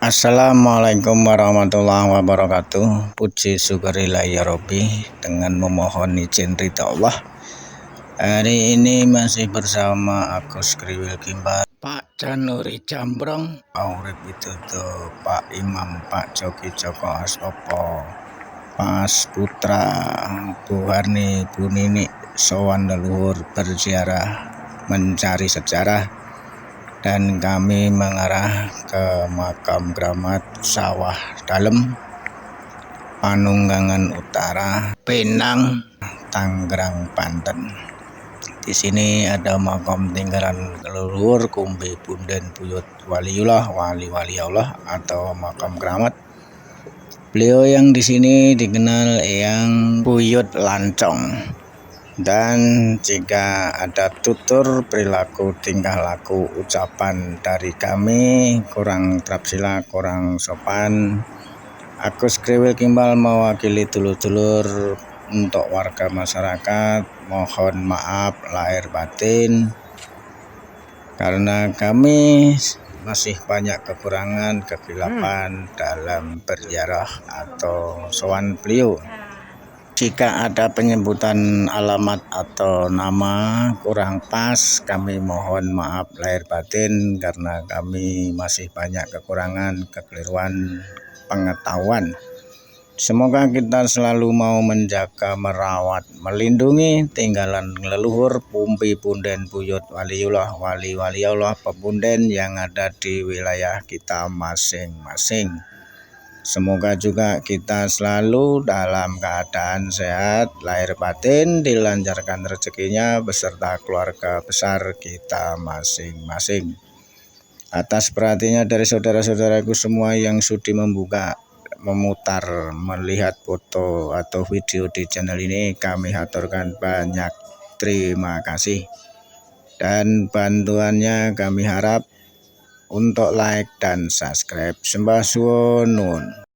Assalamualaikum warahmatullahi wabarakatuh. Puji syukurillah ya Rabbi, dengan memohon izin ridha Allah. Hari ini masih bersama Agus Kriwil Gimbal, Pak Januri Jambrong, Aurip Widodo, Pak Imam, Pak Joki Joko Astopo, Mas Putra, Bu Harni, Bu Nini, sowan leluhur berziarah mencari sejarah, dan kami mengarah ke makam keramat Sawah Dalem, Panunggangan Utara, Pinang, Tangerang, Banten. Di sini ada makam tinggalan leluhur Kumbi Punden Buyut Waliullah, wali Allah atau makam keramat. Beliau yang di sini dikenal Eyang Buyut Lancong. Dan jika ada tutur perilaku, tingkah laku, ucapan dari kami kurang terapsila, kurang sopan, Agus Kriwil Gimbal mewakili dulur-dulur untuk warga masyarakat mohon maaf lahir batin, karena kami masih banyak kekurangan, kegilapan dalam berziarah atau sowan beliau. Jika ada penyebutan alamat atau nama kurang pas, kami mohon maaf lahir batin, karena kami masih banyak kekurangan, kekeliruan pengetahuan. Semoga kita selalu mau menjaga, merawat, melindungi tinggalan leluhur Kumbi Punden Buyut Waliullah, wali Allah pepunden yang ada di wilayah kita masing-masing. Semoga juga kita selalu dalam keadaan sehat, lahir batin, dilancarkan rezekinya beserta keluarga besar kita masing-masing. Atas perhatiannya dari saudara-saudaraku semua yang sudi memutar, melihat foto atau video di channel ini, kami haturkan banyak terima kasih. Dan bantuannya kami harap untuk like dan subscribe. Sembah suwun.